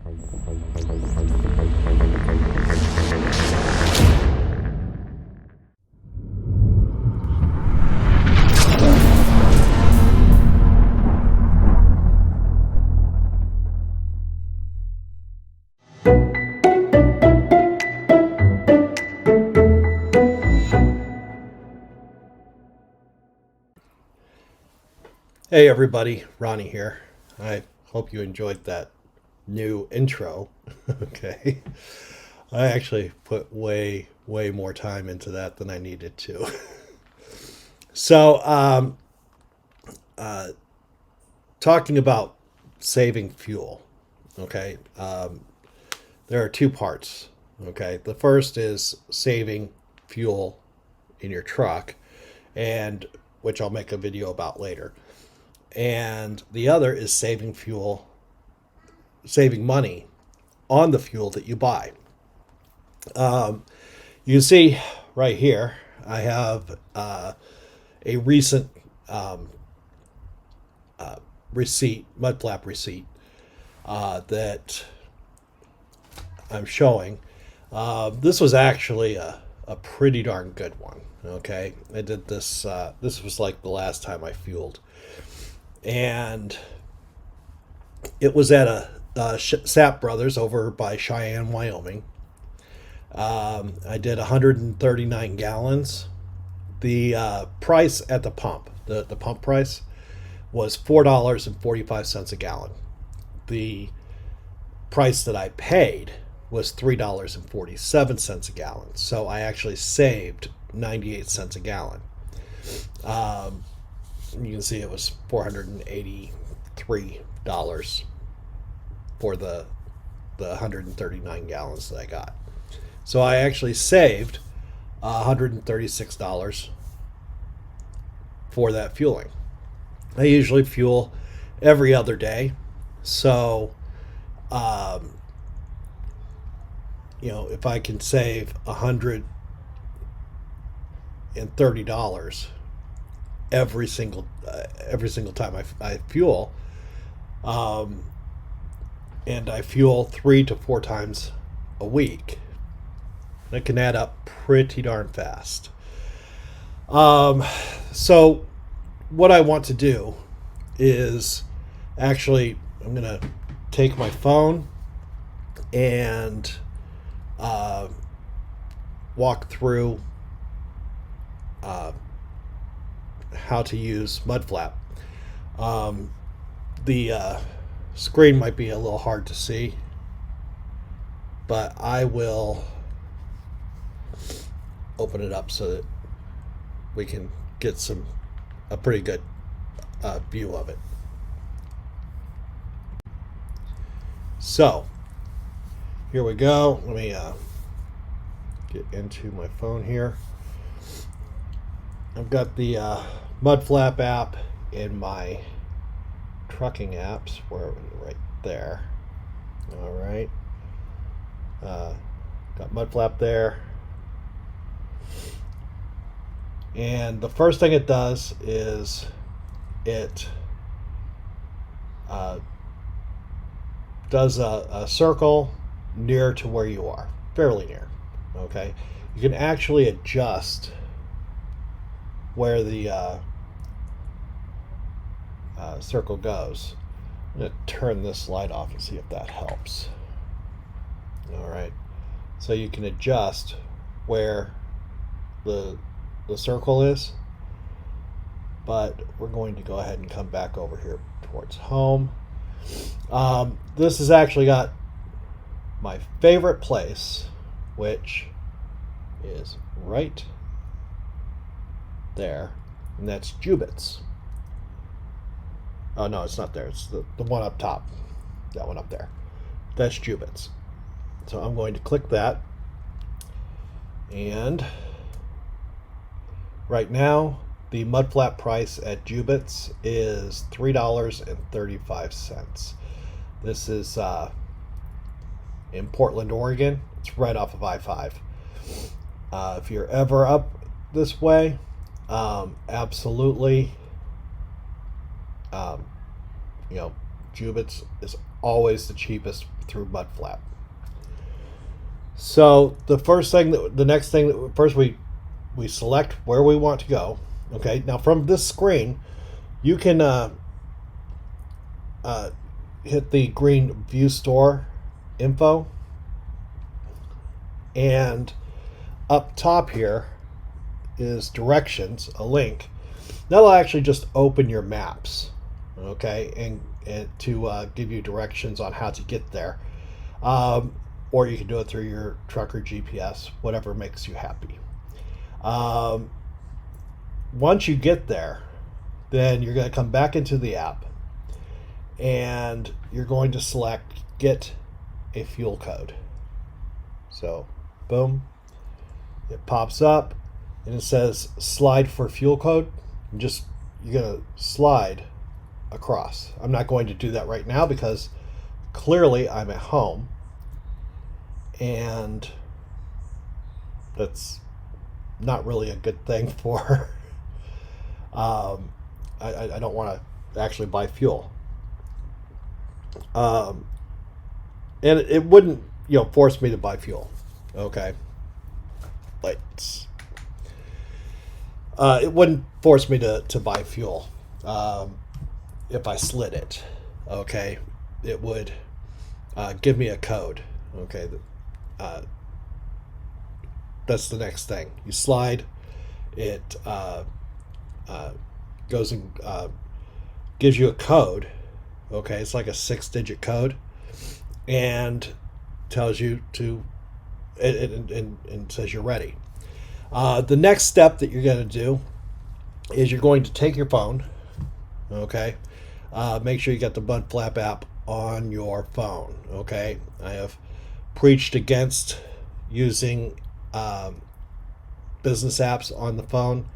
Hey everybody, Ronnie here. I hope you enjoyed that new intro. Okay. I actually put way more time into that than I needed to. So, talking about saving fuel, okay, there are two parts, okay. The first is saving fuel in your truck, and which I'll make a video about later. And the other is saving money on the fuel that you buy. You can see right here, I have a recent Mudflap receipt that I'm showing. This was actually a pretty darn good one. Okay, I did this. This was like the last time I fueled, and it was at a Sap Brothers over by Cheyenne, Wyoming. I did 139 gallons. The price at the pump, the pump price, was $4.45 a gallon. The price that I paid was $3.47 a gallon. So I actually saved 98 cents a gallon. You can see it was $483 for the 139 gallons that I got. So I actually saved $136 for that fueling. I usually fuel every other day, so if I can save $130 every single time I fuel, and I fuel 3 to 4 times a week, it can add up pretty darn fast. So what I want to do is actually, I'm going to take my phone and walk through how to use Mudflap. The screen might be a little hard to see, but I will open it up so that we can get a pretty good view of it. So here we go. Let me get into my phone here. I've got the Mudflap app in my trucking apps. Where are we? Right there. All right. Got Mudflap there. And the first thing it does is it does a circle near to where you are, fairly near. Okay, you can actually adjust where the circle goes. I'm going to turn this light off and see if that helps. All right, so you can adjust where the circle is, but we're going to go ahead and come back over here towards home. This has actually got my favorite place, which is right there, and that's Jubit's. Oh no, it's not there. It's the one up top. That one up there. That's Jubit's. So I'm going to click that, and right now the Mudflap price at Jubit's is $3.35. This is in Portland, Oregon. It's right off of I-5. If you're ever up this way, absolutely, Jubit's is always the cheapest through Mudflap. So the next thing that first we select where we want to go. Okay, now from this screen, you can hit the green View Store info, and up top here is directions, a link. That'll actually just open your maps, okay, and to give you directions on how to get there. Or you can do it through your truck or GPS, whatever makes you happy. Once you get there, then you're going to come back into the app, and you're going to select Get a Fuel Code. So, boom, it pops up, and it says Slide for Fuel Code. You're going to slide across. I'm not going to do that right now because clearly I'm at home, and that's not really a good thing for I don't want to actually buy fuel, and it wouldn't force me to buy fuel, okay, like it wouldn't force me to buy fuel if I slid it, okay. It would give me a code, okay. That's the next thing. You slide, it goes and gives you a code. Okay, it's like a 6-digit code, and tells you to, and says you're ready. The next step that you're going to do is you're going to take your phone. Okay, make sure you got the Mudflap app on your phone. Okay, I have preached against using business apps on the phone.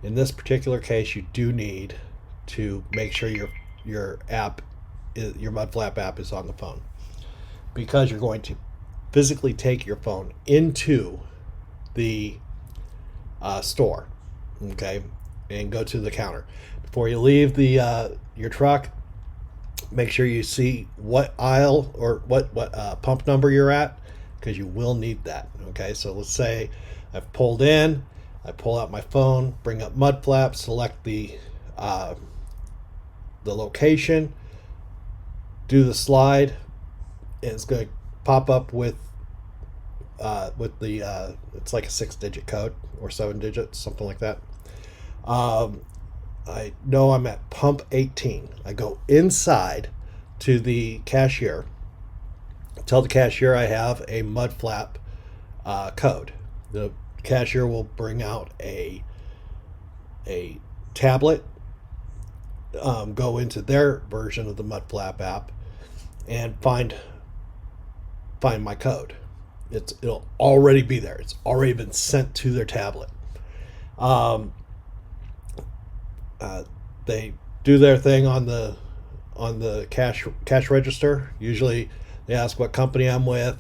In this particular case, you do need to make sure your Mudflap app is on the phone, because you're going to physically take your phone into the store, okay, and go to the counter. Before you leave your truck, make sure you see what aisle or what pump number you're at, because you will need that. Okay, so let's say I've pulled in, I pull out my phone, bring up Mudflap, select the location, do the slide, and it's going to pop up with the it's like a 6-digit code or 7 digits, something like that. I know I'm at pump 18. I go inside to the cashier, tell the cashier I have a Mudflap code. The cashier will bring out a tablet, go into their version of the Mudflap app, and find my code. It'll already be there. It's already been sent to their tablet. They do their thing on the cash register. Usually they ask what company I'm with,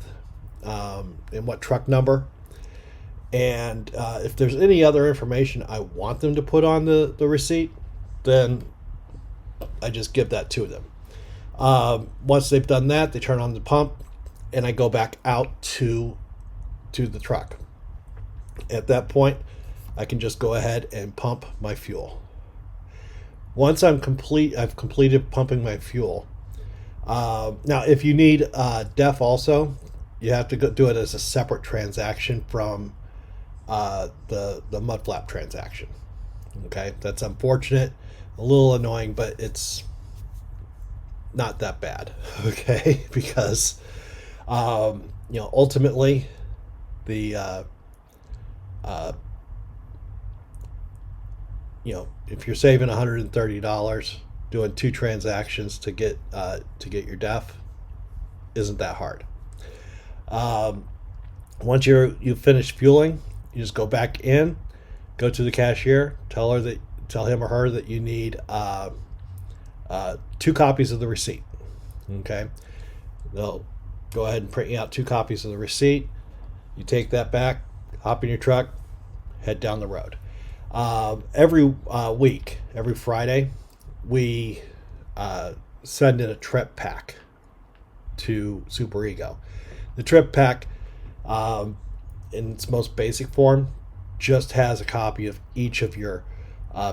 and what truck number. And if there's any other information I want them to put on the receipt, then I just give that to them. Once they've done that, they turn on the pump, and I go back out to the truck. At that point, I can just go ahead and pump my fuel. Once I've completed pumping my fuel. Now, if you need DEF also, you have to go do it as a separate transaction from the Mudflap transaction. Okay, that's unfortunate, a little annoying, but it's not that bad. Okay, because ultimately the if you're saving $130 doing 2 transactions to get your DEF, isn't that hard. Once you finish fueling, you just go back in, go to the cashier, tell him or her that you need 2 copies of the receipt. Okay, they'll go ahead and print you out 2 copies of the receipt. You take that back, hop in your truck, head down the road. Every week, every Friday, we send in a trip pack to Super Ego. The trip pack, in its most basic form, just has a copy of each of your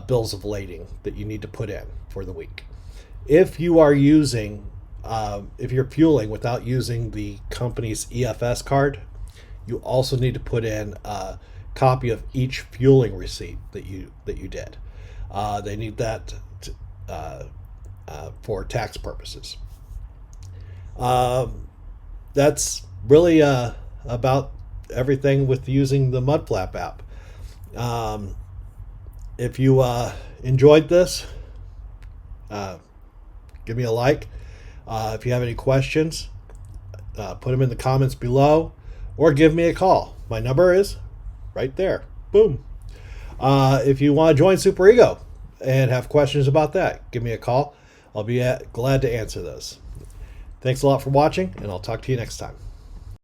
bills of lading that you need to put in for the week. If you are using, if you're fueling without using the company's EFS card, you also need to put in a copy of each fueling receipt that you did. They need that for tax purposes. That's really about everything with using the Mudflap app. If you enjoyed this, give me a like. If you have any questions, put them in the comments below, or give me a call. My number is right there. Boom. If you want to join Super Ego and have questions about that, give me a call. I'll be glad to answer those. Thanks a lot for watching, and I'll talk to you next time.